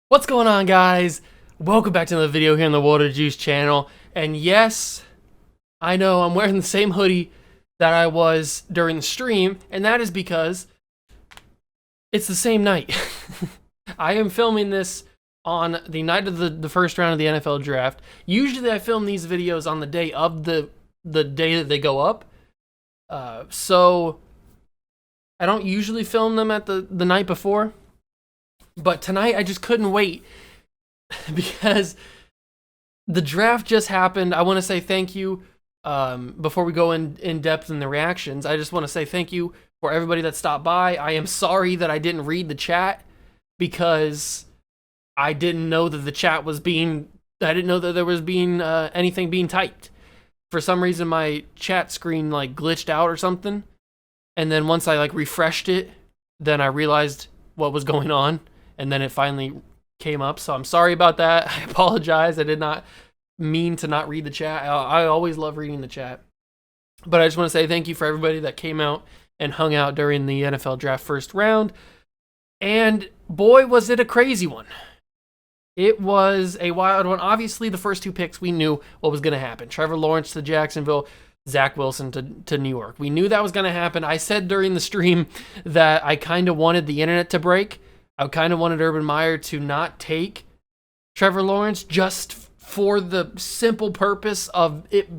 What's going on, guys? Welcome back to another video here on the Water Juice channel. And yes, I know I'm wearing the same hoodie that I was during the stream, and that is because it's the same night. I am filming this on the night of the first round of the NFL draft. Usually I film these videos on the day of the day that they go up. So I don't usually film them at the night before. But tonight I just couldn't wait because the draft just happened. I want to say thank you before we go in depth in the reactions. I just want to say thank you for everybody that stopped by. I am sorry that I didn't read the chat because I didn't know that the chat was being, I didn't know that there was being anything being typed. For some reason my chat screen like glitched out or something. And then once I like refreshed it, then I realized what was going on. And then it finally came up. So I'm sorry about that. I apologize. I did not mean to not read the chat. I always love reading the chat. But I just want to say thank you for everybody that came out and hung out during the NFL draft first round. And boy, was it a crazy one. It was a wild one. Obviously, the first two picks, we knew what was going to happen. Trevor Lawrence to Jacksonville, Zach Wilson to New York. We knew that was going to happen. I said during the stream that I kind of wanted the internet to break. I kind of wanted Urban Meyer to not take Trevor Lawrence just for the simple purpose of it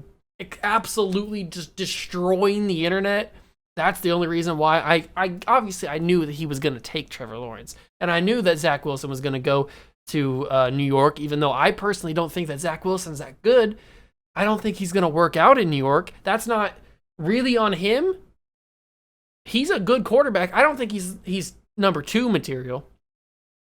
absolutely just destroying the internet. That's the only reason why I obviously I knew that he was going to take Trevor Lawrence. And I knew that Zach Wilson was going to go to New York, even though I personally don't think that Zach Wilson's that good. I don't think he's going to work out in New York. That's not really on him. He's a good quarterback. I don't think he's number 2 material.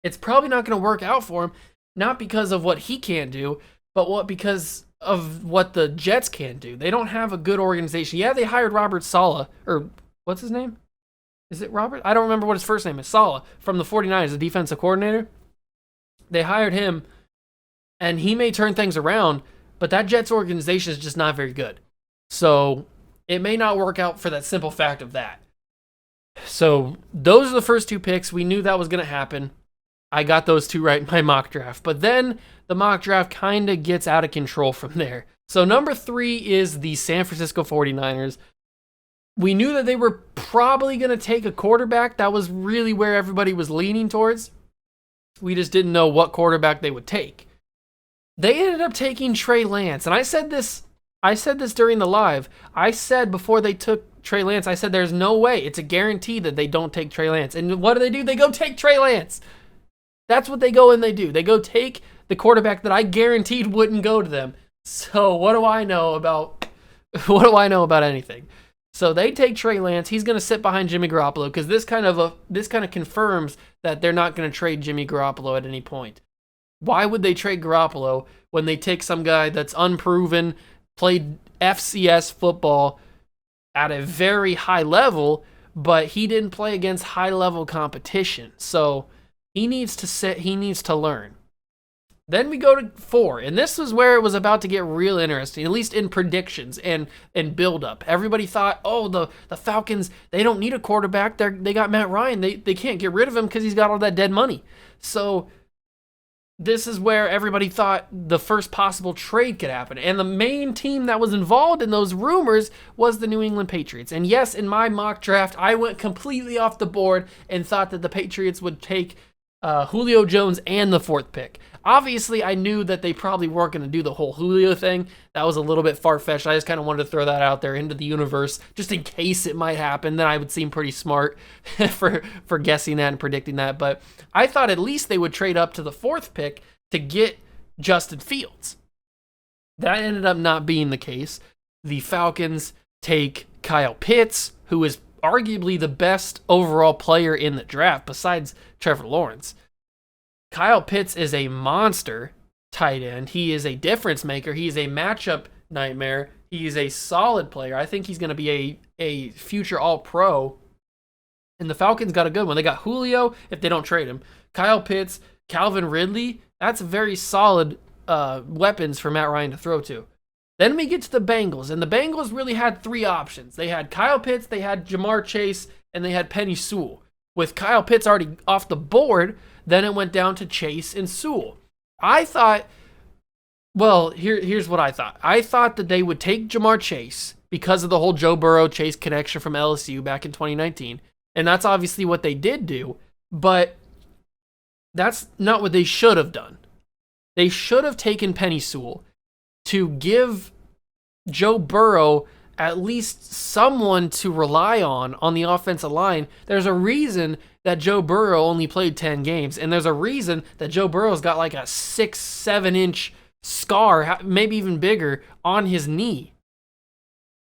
It's probably not going to work out for him, not because of what he can do, but because of what the Jets can do. They don't have a good organization. Yeah, they hired Robert Saleh, or what's his name? Is it Robert? I don't remember what his first name is. Saleh from the 49ers, the defensive coordinator. They hired him, and he may turn things around, but that Jets organization is just not very good. So it may not work out for that simple fact of that. So those are the first two picks. We knew that was going to happen. I got those two right in my mock draft. But then the mock draft kind of gets out of control from there. So number 3 is the San Francisco 49ers. We knew that they were probably going to take a quarterback. That was really where everybody was leaning towards. We just didn't know what quarterback they would take. They ended up taking Trey Lance. And I said this during the live. I said before they took Trey Lance, I said there's no way. It's a guarantee that they don't take Trey Lance. And what do? They go take Trey Lance. That's what they go and they do. They go take the quarterback that I guaranteed wouldn't go to them. So what do I know about anything? So they take Trey Lance. He's going to sit behind Jimmy Garoppolo because this kind of confirms that they're not going to trade Jimmy Garoppolo at any point. Why would they trade Garoppolo when they take some guy that's unproven, played FCS football at a very high level, but he didn't play against high-level competition. So he needs to sit, he needs to learn. Then we go to 4, and this was where it was about to get real interesting, at least in predictions and build-up. Everybody thought, oh, the Falcons, they don't need a quarterback. They got Matt Ryan. They can't get rid of him because he's got all that dead money. So this is where everybody thought the first possible trade could happen. And the main team that was involved in those rumors was the New England Patriots. And yes, in my mock draft, I went completely off the board and thought that the Patriots would take Julio Jones and the 4th pick. Obviously, I knew that they probably weren't going to do the whole Julio thing. That was a little bit far-fetched. I just kind of wanted to throw that out there into the universe just in case it might happen. Then I would seem pretty smart for guessing that and predicting that. But I thought at least they would trade up to the 4th pick to get Justin Fields. That ended up not being the case. The Falcons take Kyle Pitts, who is arguably the best overall player in the draft besides Trevor Lawrence. Kyle Pitts is a monster tight end. He is a difference maker. He is a matchup nightmare. He is a solid player. I think he's going to be a future All-Pro. And the Falcons got a good one. They got Julio, if they don't trade him. Kyle Pitts, Calvin Ridley. That's very solid weapons for Matt Ryan to throw to. Then we get to the Bengals, and the Bengals really had three options. They had Kyle Pitts, they had Jamar Chase, and they had Penny Sewell. With Kyle Pitts already off the board, then it went down to Chase and Sewell. I thought, well, here's what I thought. I thought that they would take Jamar Chase because of the whole Joe Burrow-Chase connection from LSU back in 2019, and that's obviously what they did do, but that's not what they should have done. They should have taken Penny Sewell to give Joe Burrow at least someone to rely on the offensive line. There's a reason that Joe Burrow only played 10 games, and there's a reason that Joe Burrow's got like a 6-7 inch scar, maybe even bigger, on his knee,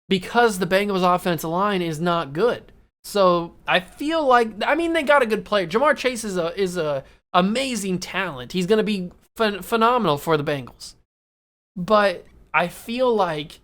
because the Bengals offensive line is not good. So I feel like, I mean, they got a good player. Jamar Chase is a amazing talent. He's going to be phenomenal for the Bengals. But I feel like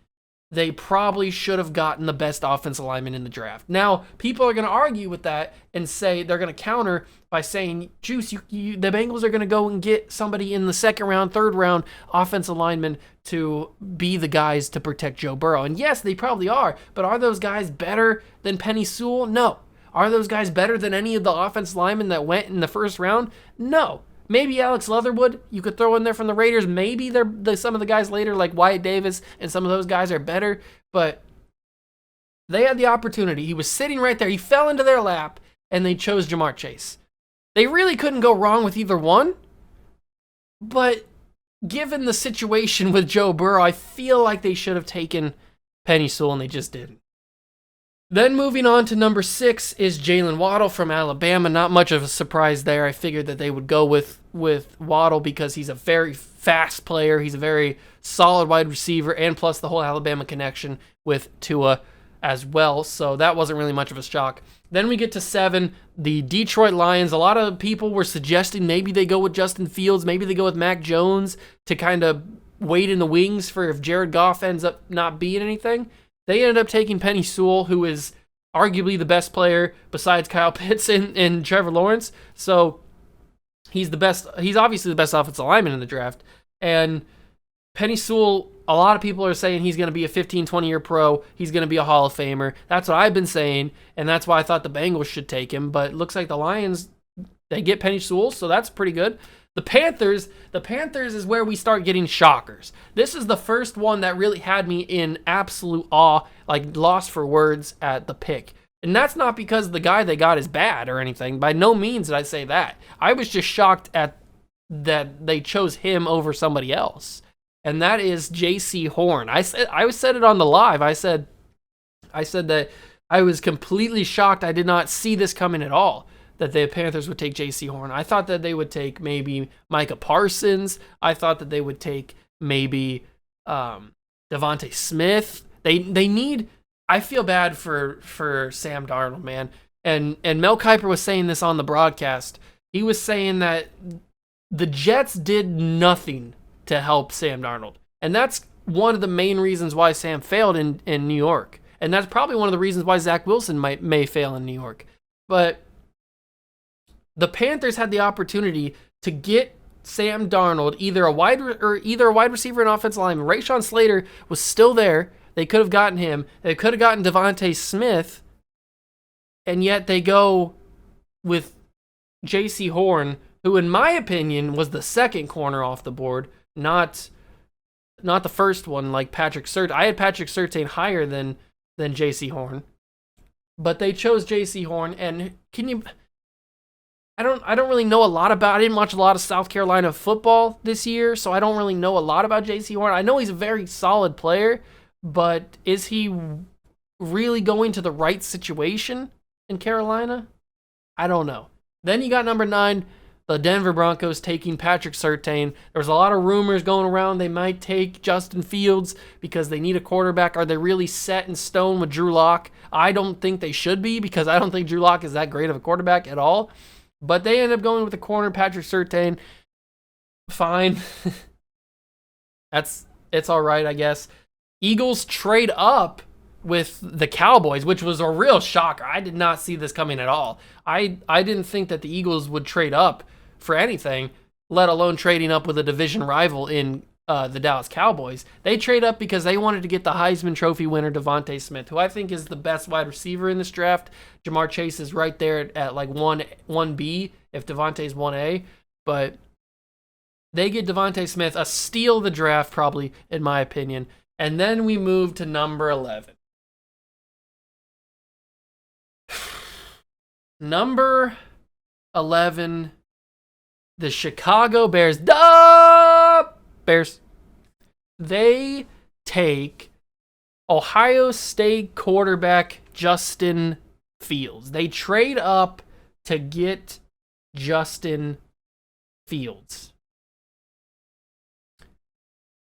they probably should have gotten the best offensive lineman in the draft. Now, people are going to argue with that and say they're going to counter by saying, Juice, the Bengals are going to go and get somebody in the second round, third round offensive lineman to be the guys to protect Joe Burrow. And yes, they probably are, but are those guys better than Penny Sewell? No. Are those guys better than any of the offensive linemen that went in the first round? No. Maybe Alex Leatherwood, you could throw in there from the Raiders. Maybe some of the guys later, like Wyatt Davis, and some of those guys are better. But they had the opportunity. He was sitting right there. He fell into their lap, and they chose Jamar Chase. They really couldn't go wrong with either one. But given the situation with Joe Burrow, I feel like they should have taken Penny Sewell, and they just didn't. Then moving on to number 6 is Jalen Waddle from Alabama. Not much of a surprise there. I figured that they would go with Waddle because he's a very fast player. He's a very solid wide receiver, and plus the whole Alabama connection with Tua as well. So that wasn't really much of a shock. Then we get to 7, the Detroit Lions. A lot of people were suggesting maybe they go with Justin Fields, maybe they go with Mac Jones to kind of wait in the wings for if Jared Goff ends up not being anything. They ended up taking Penny Sewell, who is arguably the best player besides Kyle Pitts and Trevor Lawrence. So he's the best. He's obviously the best offensive lineman in the draft. And Penny Sewell, a lot of people are saying he's going to be a 15, 20-year pro. He's going to be a Hall of Famer. That's what I've been saying, and that's why I thought the Bengals should take him. But it looks like the Lions, they get Penny Sewell, so that's pretty good. The Panthers is where we start getting shockers. This is the first one that really had me in absolute awe, like lost for words at the pick. And that's not because the guy they got is bad or anything. By no means did I say that. I was just shocked at that they chose him over somebody else. And that is J.C. Horn. I said it on the live. I said that I was completely shocked. I did not see this coming at all, that the Panthers would take J.C. Horn. I thought that they would take maybe Micah Parsons. I thought that they would take maybe Devontae Smith. They need. I feel bad for Sam Darnold, man. And Mel Kiper was saying this on the broadcast. He was saying that the Jets did nothing to help Sam Darnold, and that's one of the main reasons why Sam failed in New York. And that's probably one of the reasons why Zach Wilson may fail in New York. But the Panthers had the opportunity to get Sam Darnold, either a wide receiver and offensive lineman. Rayshawn Slater was still there. They could have gotten him. They could have gotten Devontae Smith, and yet they go with J.C. Horn, who, in my opinion, was the second corner off the board, not the first one like Patrick Surtain. I had Patrick Surtain higher than J.C. Horn, but they chose J.C. Horn. And I don't really know a lot about. I didn't watch a lot of South Carolina football this year, so I don't really know a lot about J.C. Horn. I know he's a very solid player, but is he really going to the right situation in Carolina? I don't know. Then you got number 9, the Denver Broncos taking Patrick Surtain. There was a lot of rumors going around they might take Justin Fields because they need a quarterback. Are they really set in stone with Drew Lock? I don't think they should be, because I don't think Drew Lock is that great of a quarterback at all. But they ended up going with the corner, Patrick Surtain. Fine. It's all right, I guess. Eagles trade up with the Cowboys, which was a real shocker. I did not see this coming at all. I didn't think that the Eagles would trade up for anything, let alone trading up with a division rival in the Dallas Cowboys. They trade up because they wanted to get the Heisman Trophy winner Devontae Smith, who I think is the best wide receiver in this draft. Jamar Chase is right there at like 1B if Devontae's 1A, but they get Devontae Smith, a steal of the draft probably, in my opinion. And then we move to number 11. Number 11, the Chicago Bears. Bears. They take Ohio State quarterback Justin Fields. They trade up to get Justin Fields.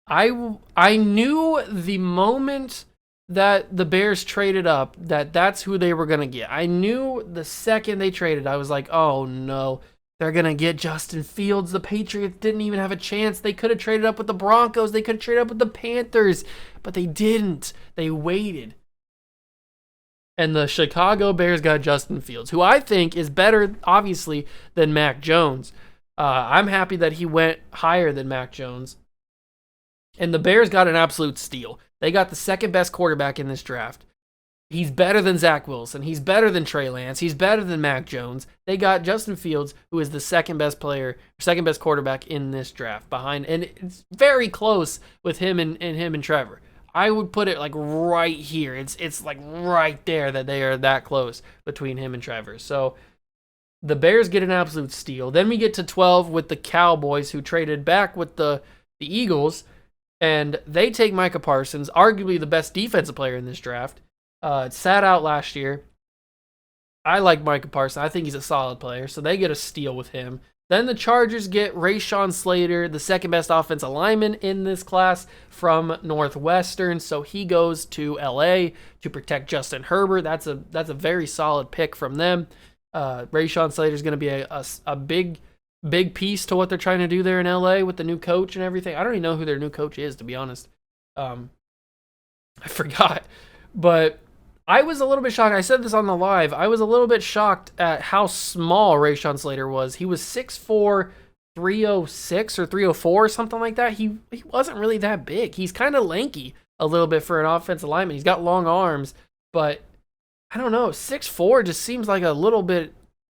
I knew the moment that the Bears traded up that that's who they were going to get. I knew the second they traded, I was like, oh no, they're going to get Justin Fields. The Patriots didn't even have a chance. They could have traded up with the Broncos. They could have traded up with the Panthers, but they didn't. They waited. And the Chicago Bears got Justin Fields, who I think is better, obviously, than Mac Jones. I'm happy that he went higher than Mac Jones. And the Bears got an absolute steal. They got the second best quarterback in this draft. He's better than Zach Wilson. He's better than Trey Lance. He's better than Mac Jones. They got Justin Fields, who is the second best quarterback in this draft behind, and it's very close with him and Trevor. I would put it like right here. It's like right there that they are that close between him and Trevor. So the Bears get an absolute steal. Then we get to 12 with the Cowboys, who traded back with the Eagles, and they take Micah Parsons, arguably the best defensive player in this draft. Sat out last year. I like Micah Parsons. I think he's a solid player, so they get a steal with him. Then the Chargers get Rayshawn Slater, the second best offensive lineman in this class from Northwestern, so he goes to LA to protect Justin Herbert. That's a very solid pick from them. Rayshawn Slater is going to be a big piece to what they're trying to do there in LA with the new coach and everything. I don't even know who their new coach is, to be honest. I forgot, but I was a little bit shocked. I said this on the live. I was a little bit shocked at how small Rayshawn Slater was. He was 6'4", 306 or 304 or something like that. He wasn't really that big. He's kind of lanky a little bit for an offensive lineman. He's got long arms, but I don't know. 6'4" just seems like a little bit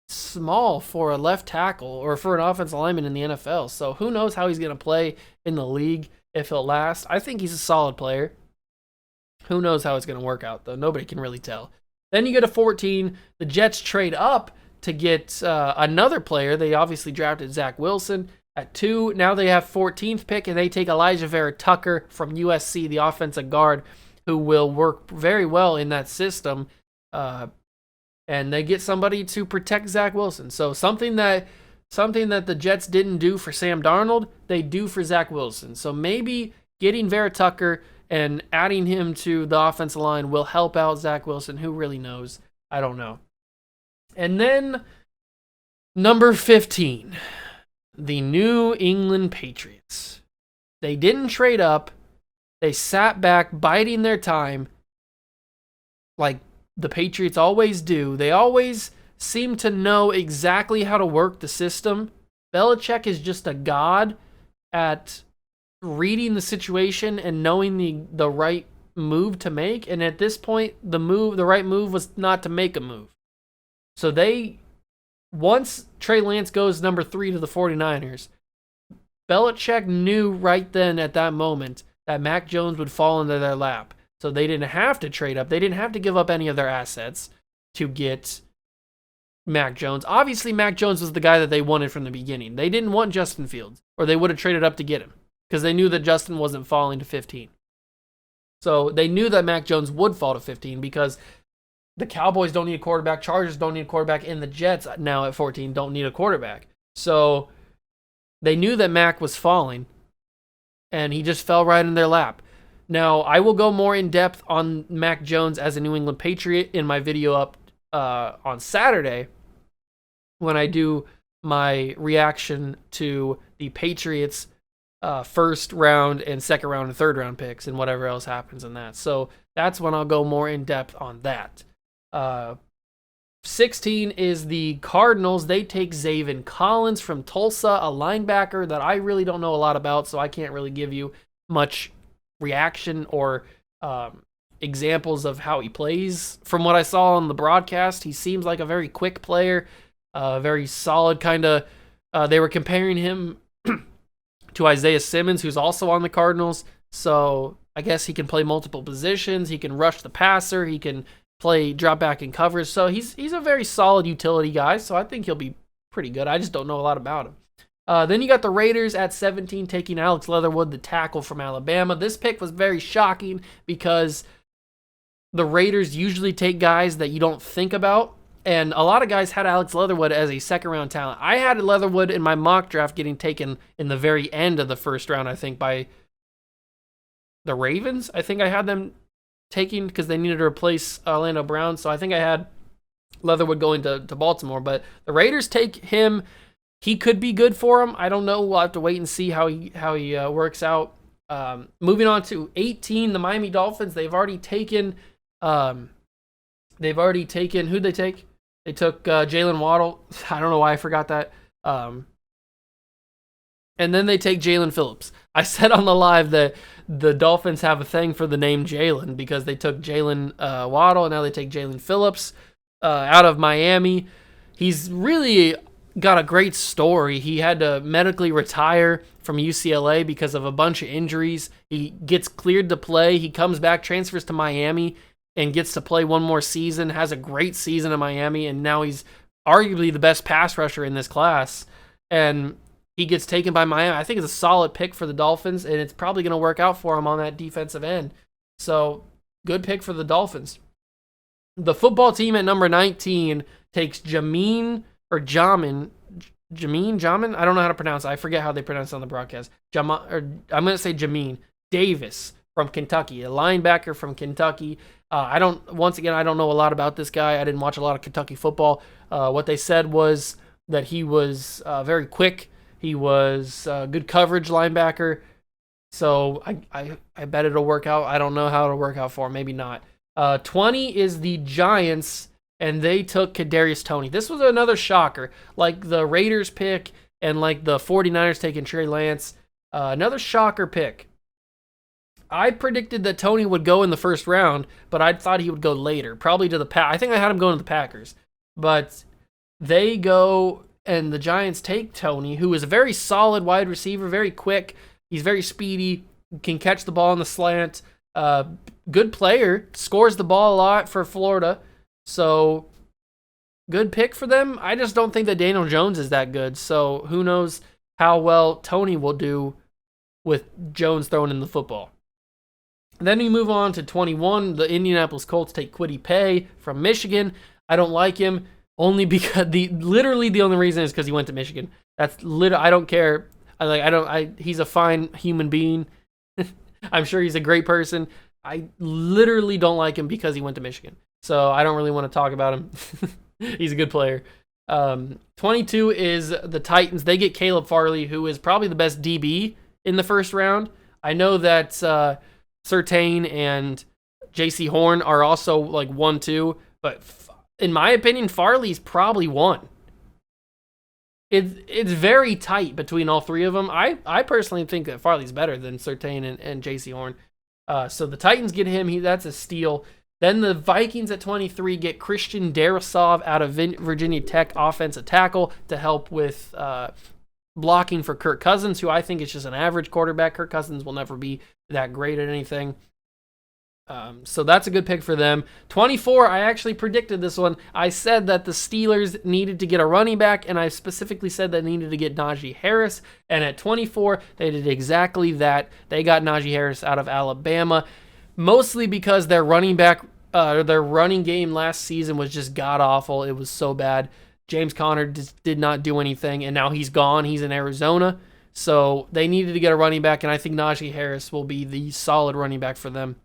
small for a left tackle or for an offensive lineman in the NFL. So who knows how he's going to play in the league, if he'll last. I think he's a solid player. Who knows how it's going to work out, though? Nobody can really tell. Then you get to 14. The Jets trade up to get another player. They obviously drafted Zach Wilson at 2. Now they have 14th pick, and they take Elijah Vera Tucker from USC, the offensive guard, who will work very well in that system. And they get somebody to protect Zach Wilson. So something that the Jets didn't do for Sam Darnold, they do for Zach Wilson. So maybe getting Vera Tucker and adding him to the offensive line will help out Zach Wilson. Who really knows? I don't know. And then number 15, the New England Patriots. They didn't trade up. They sat back, biding their time, like the Patriots always do. They always seem to know exactly how to work the system. Belichick is just a god at reading the situation and knowing the right move to make. And at this point, the right move was not to make a move. So once Trey Lance goes number 3 to the 49ers, Belichick knew right then at that moment that Mac Jones would fall into their lap. So they didn't have to trade up. They didn't have to give up any of their assets to get Mac Jones. Obviously, Mac Jones was the guy that they wanted from the beginning. They didn't want Justin Fields, or they would have traded up to get him, because they knew that Justin wasn't falling to 15. So they knew that Mac Jones would fall to 15 because the Cowboys don't need a quarterback, Chargers don't need a quarterback, and the Jets now at 14 don't need a quarterback. So they knew that Mac was falling, and he just fell right in their lap. Now, I will go more in depth on Mac Jones as a New England Patriot in my video up on Saturday when I do my reaction to the Patriots' first round and second round and third round picks and whatever else happens in that. So that's when I'll go more in depth on that. 16 is the Cardinals. They take Zaven Collins from Tulsa, a linebacker that I really don't know a lot about, so I can't really give you much reaction or examples of how he plays. From what I saw on the broadcast, he seems like a very quick player, very solid kind of. They were comparing him to Isaiah Simmons, who's also on the Cardinals, so I guess he can play multiple positions. He can rush the passer. He can play drop back and coverage. So he's a very solid utility guy. So I think he'll be pretty good. I just don't know a lot about him. Then you got the Raiders at 17 taking Alex Leatherwood, the tackle from Alabama. This pick was very shocking because the Raiders usually take guys that you don't think about. And a lot of guys had Alex Leatherwood as a second-round talent. I had Leatherwood in my mock draft getting taken in the very end of the first round, I think, by the Ravens. I think I had them taking because they needed to replace Orlando Brown. So I think I had Leatherwood going to Baltimore. But the Raiders take him. He could be good for him. I don't know. We'll have to wait and see how he works out. Moving on to 18, the Miami Dolphins. They've already taken. Who'd they take? They took Jalen Waddle. I don't know why I forgot that. And then they take Jalen Phillips. I said on the live that the Dolphins have a thing for the name Jalen because they took Jalen Waddle, and now they take Jalen Phillips out of Miami. He's really got a great story. He had to medically retire from UCLA because of a bunch of injuries. He gets cleared to play. He comes back, transfers to Miami, and gets to play one more season, has a great season in Miami, and now he's arguably the best pass rusher in this class. And he gets taken by Miami. I think it's a solid pick for the Dolphins, and it's probably going to work out for him on that defensive end. So, good pick for the Dolphins. The football team at number 19 takes Jamin. I don't know how to pronounce it. I forget how they pronounce it on the broadcast. I'm going to say Jamin Davis from Kentucky, a linebacker from Kentucky. I don't know a lot about this guy. I didn't watch a lot of Kentucky football. What they said was that he was very quick. He was a good coverage linebacker. So I bet it'll work out. I don't know how it'll work out for him. Maybe not. 20 is the Giants, and they took Kadarius Toney. This was another shocker. Like the Raiders pick and like the 49ers taking Trey Lance. Another shocker pick. I predicted that Toney would go in the first round, but I thought he would go later, probably to the Packers. I think I had him going to the Packers. But they go, and the Giants take Toney, who is a very solid wide receiver, very quick. He's very speedy, can catch the ball in the slant. Good player, scores the ball a lot for Florida. So, good pick for them. I just don't think that Daniel Jones is that good. So, who knows how well Toney will do with Jones throwing in the football. Then we move on to 21. The Indianapolis Colts take Kwity Paye from Michigan. I don't like him only because literally the only reason is because he went to Michigan. I don't care. He's a fine human being. I'm sure he's a great person. I literally don't like him because he went to Michigan. So I don't really want to talk about him. He's a good player. 22 is the Titans. They get Caleb Farley, who is probably the best DB in the first round. I know that Surtain and J.C. Horn are also like 1-2, but in my opinion, Farley's probably 1. It's very tight between all three of them. I personally think that Farley's better than Surtain and J.C. Horn. So the Titans get him. That's a steal. Then the Vikings at 23 get Christian Darrisaw out of Virginia Tech, offensive tackle, to help with blocking for Kirk Cousins, who I think is just an average quarterback. Kirk Cousins will never be that great at anything. So that's a good pick for them. 24, I actually predicted this one. I said that the Steelers needed to get a running back, and I specifically said they needed to get Najee Harris. And at 24, they did exactly that. They got Najee Harris out of Alabama, mostly because their running game last season was just god-awful. It was so bad. James Conner just did not do anything, and now he's gone. He's in Arizona. So they needed to get a running back, and I think Najee Harris will be the solid running back for them.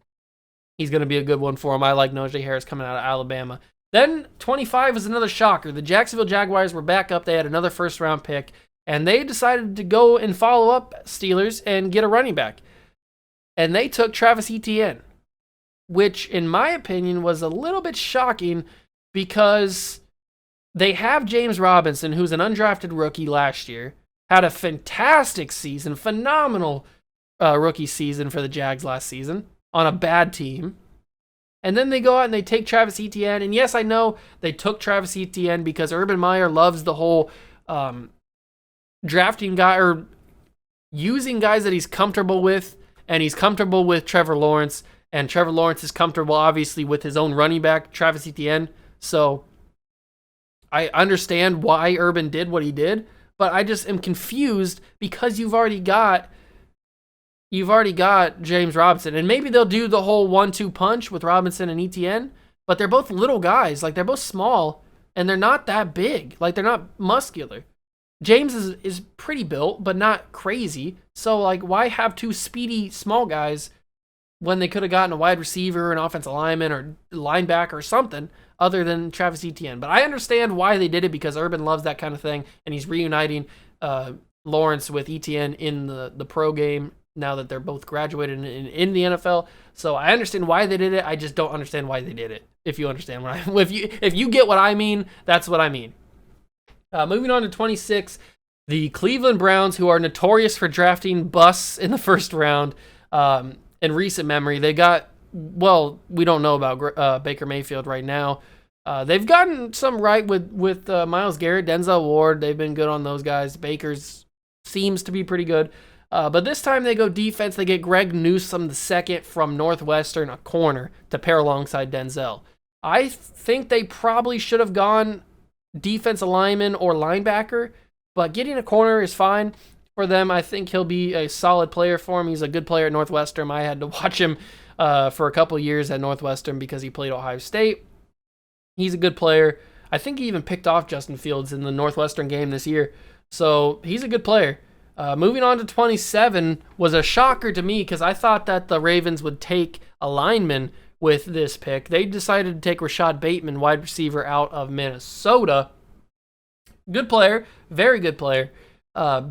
He's going to be a good one for him. I like Najee Harris coming out of Alabama. Then 25 is another shocker. The Jacksonville Jaguars were back up. They had another first-round pick, and they decided to go and follow up Steelers and get a running back. And they took Travis Etienne, which, in my opinion, was a little bit shocking because They have James Robinson, who's an undrafted rookie last year, had a fantastic season, phenomenal rookie season for the Jags last season on a bad team. And then they go out and they take Travis Etienne. And yes, I know they took Travis Etienne because Urban Meyer loves the whole drafting guy or using guys that he's comfortable with. And he's comfortable with Trevor Lawrence. And Trevor Lawrence is comfortable, obviously, with his own running back, Travis Etienne. So I understand why Urban did what he did. But I just am confused because you've already got James Robinson, and maybe they'll do the whole 1-2 punch with Robinson and Etienne, but they're both little guys. Like, they're both small, and they're not that big. Like, they're not muscular. James is pretty built, but not crazy. So, like, why have two speedy small guys when they could have gotten a wide receiver, an offensive lineman, or linebacker or something other than Travis Etienne? But I understand why they did it because Urban loves that kind of thing, and he's reuniting Lawrence with Etienne in the pro game now that they're both graduated in the NFL. So I understand why they did it. I just don't understand why they did it. If you understand if you get what I mean, that's what I mean. Moving on to 26, the Cleveland Browns, who are notorious for drafting busts in the first round. In recent memory, they got, well, we don't know about Baker Mayfield right now. They've gotten some right with Myles Garrett, Denzel Ward. They've been good on those guys. Baker's seems to be pretty good. But this time they go defense. They get Greg Newsome II from Northwestern, a corner, to pair alongside Denzel. I think they probably should have gone defensive lineman or linebacker, but getting a corner is fine for them. I think he'll be a solid player for him. He's a good player at Northwestern. I had to watch him for a couple years at Northwestern because he played Ohio State. He's a good player. I think he even picked off Justin Fields in the Northwestern game this year. So he's a good player. Moving on to 27 was a shocker to me because I thought that the Ravens would take a lineman with this pick. They decided to take Rashad Bateman, wide receiver out of Minnesota. Good player, very good player.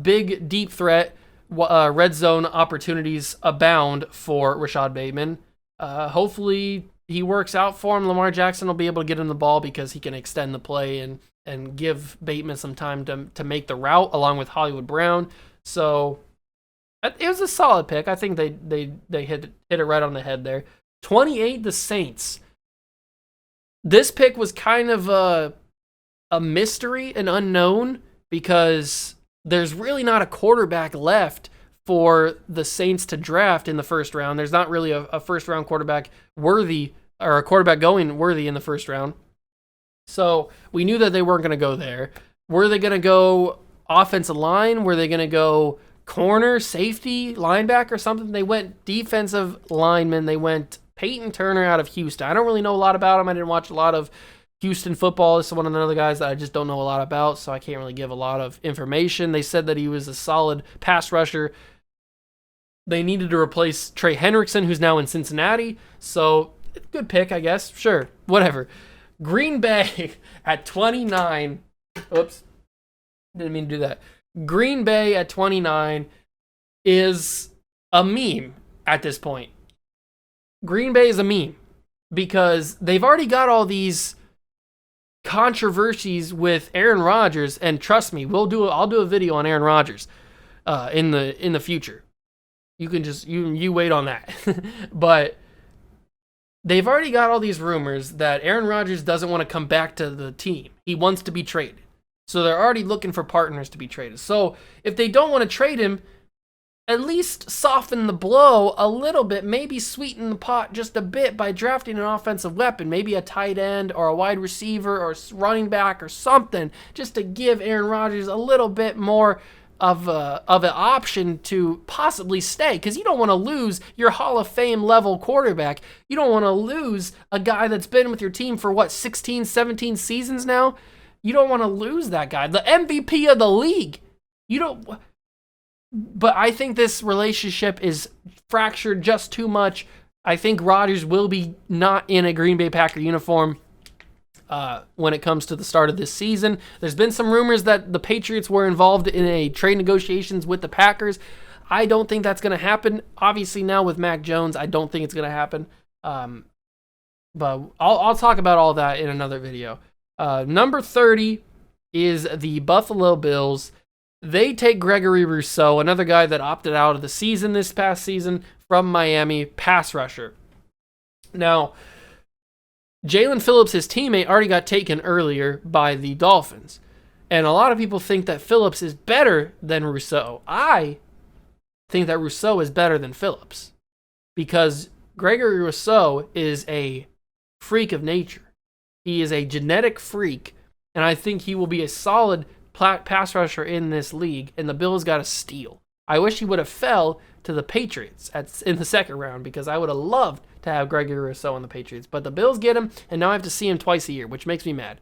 Big, deep threat. Red zone opportunities abound for Rashad Bateman. Hopefully he works out for him. Lamar Jackson will be able to get him the ball because he can extend the play and give Bateman some time to make the route along with Hollywood Brown. So it was a solid pick. I think they hit it right on the head there. 28, the Saints. This pick was kind of a mystery, an unknown, because there's really not a quarterback left for the Saints to draft in the first round. There's not really a first-round quarterback worthy, or a quarterback going worthy in the first round. So we knew that they weren't going to go there. Were they going to go offensive line? Were they going to go corner, safety, linebacker, something? They went defensive lineman. They went Peyton Turner out of Houston. I don't really know a lot about him. I didn't watch a lot of Houston football. This is one of the other guys that I just don't know a lot about, so I can't really give a lot of information. They said that he was a solid pass rusher. They needed to replace Trey Hendrickson, who's now in Cincinnati. So, good pick, I guess. Sure, whatever. Green Bay at 29. Oops. Didn't mean to do that. Green Bay at 29 is a meme at this point. Green Bay is a meme because they've already got all these controversies with Aaron Rodgers, and trust me, I'll do a video on Aaron Rodgers in the future. You can just you wait on that. But they've already got all these rumors that Aaron Rodgers doesn't want to come back to the team. He wants to be traded. So they're already looking for partners to be traded. So if they don't want to trade him, at least soften the blow a little bit, maybe sweeten the pot just a bit by drafting an offensive weapon, maybe a tight end or a wide receiver or running back or something, just to give Aaron Rodgers a little bit more of an option to possibly stay, because you don't want to lose your Hall of Fame level quarterback. You don't want to lose a guy that's been with your team for 16, 17 seasons now. You don't want to lose that guy, the MVP of the league. But I think this relationship is fractured just too much. I think Rodgers will be not in a Green Bay Packer uniform when it comes to the start of this season. There's been some rumors that the Patriots were involved in a trade negotiations with the Packers. I don't think that's going to happen. Obviously, now with Mac Jones, I don't think it's going to happen. But I'll talk about all that in another video. Number 30 is the Buffalo Bills. They take Gregory Rousseau, another guy that opted out of the season this past season from Miami, pass rusher. Now, Jalen Phillips, his teammate, already got taken earlier by the Dolphins. And a lot of people think that Phillips is better than Rousseau. I think that Rousseau is better than Phillips because Gregory Rousseau is a freak of nature. He is a genetic freak, and I think he will be a solid pass rusher in this league, and the Bills got a steal. I wish he would have fell to the Patriots in the second round because I would have loved to have Gregory Rousseau on the Patriots. But the Bills get him, and now I have to see him twice a year, which makes me mad.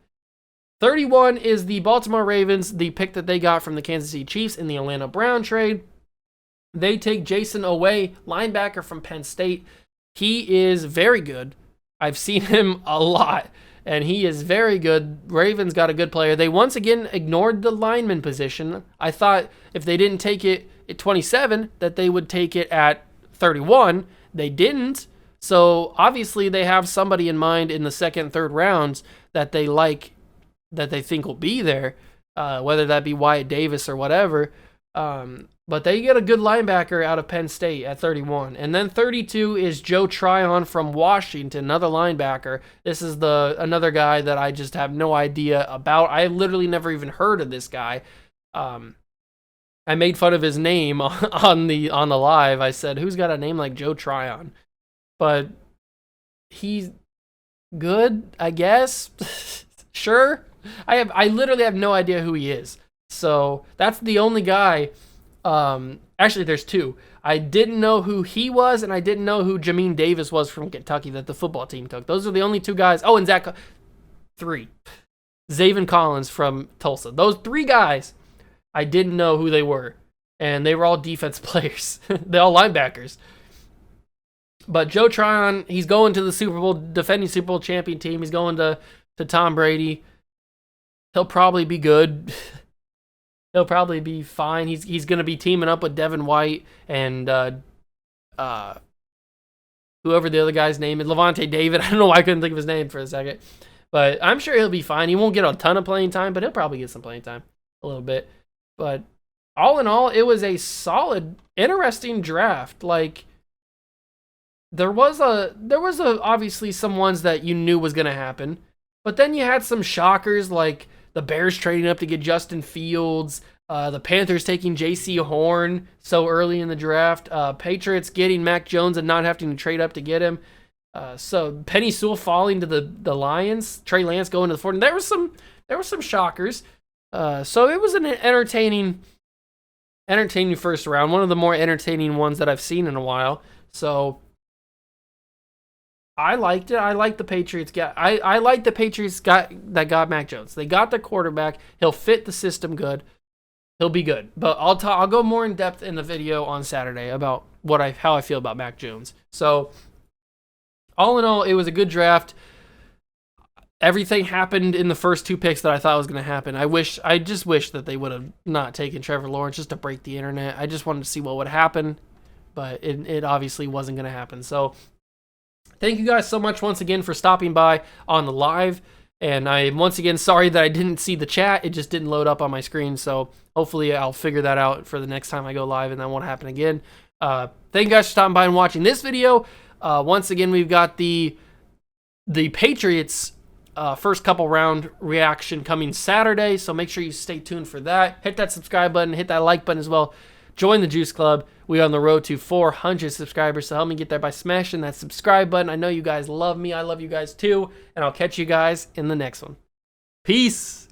31 is the Baltimore Ravens, the pick that they got from the Kansas City Chiefs in the Orlando Brown trade. They take Jason Owe, linebacker from Penn State. He is very good. I've seen him a lot, and he is very good. Ravens got a good player. They once again ignored the lineman position. I thought if they didn't take it at 27, that they would take it at 31. They didn't. So obviously they have somebody in mind in the second, third rounds that they like, that they think will be there, whether that be Wyatt Davis or whatever. But they get a good linebacker out of Penn State at 31. And then 32 is Joe Tryon from Washington, another linebacker. This is another guy that I just have no idea about. I literally never even heard of this guy. I made fun of his name on the live. I said, who's got a name like Joe Tryon? But he's good, I guess. Sure. I literally have no idea who he is. So that's the only guy. Actually, there's two. I didn't know who he was, and I didn't know who Jamin Davis was from Kentucky that the football team took. Those are the only two guys. Oh, and three. Zaven Collins from Tulsa. Those three guys, I didn't know who they were. And they were all defense players. They're all linebackers. But Joe Tryon, he's going to the Super Bowl, defending Super Bowl champion team. He's going to Tom Brady. He'll probably be good. He'll probably be fine. He's going to be teaming up with Devin White and whoever the other guy's name is, Levante David. I don't know why I couldn't think of his name for a second. But I'm sure he'll be fine. He won't get a ton of playing time, but he'll probably get some playing time a little bit. But all in all, it was a solid, interesting draft. Like, there was obviously some ones that you knew was going to happen. But then you had some shockers like the Bears trading up to get Justin Fields, the Panthers taking J.C. Horn so early in the draft, Patriots getting Mac Jones and not having to trade up to get him. So Penny Sewell falling to the Lions, Trey Lance going to the 49ers. There were some shockers. So it was an entertaining first round, one of the more entertaining ones that I've seen in a while. So I liked it. I like the Patriots. I like the Patriots got Mac Jones. They got the quarterback. He'll fit the system good. He'll be good. But I'll go more in depth in the video on Saturday about how I feel about Mac Jones. So all in all, it was a good draft. Everything happened in the first two picks that I thought was going to happen. I just wish that they would have not taken Trevor Lawrence just to break the internet. I just wanted to see what would happen, but it obviously wasn't going to happen. So thank you guys so much once again for stopping by on the live. And I'm once again sorry that I didn't see the chat. It just didn't load up on my screen. So hopefully I'll figure that out for the next time I go live and that won't happen again. Thank you guys for stopping by and watching this video. Once again, we've got the Patriots first couple round reaction coming Saturday. So make sure you stay tuned for that. Hit that subscribe button. Hit that like button as well. Join the Juice Club. We are on the road to 400 subscribers, so help me get there by smashing that subscribe button. I know you guys love me. I love you guys too, and I'll catch you guys in the next one. Peace.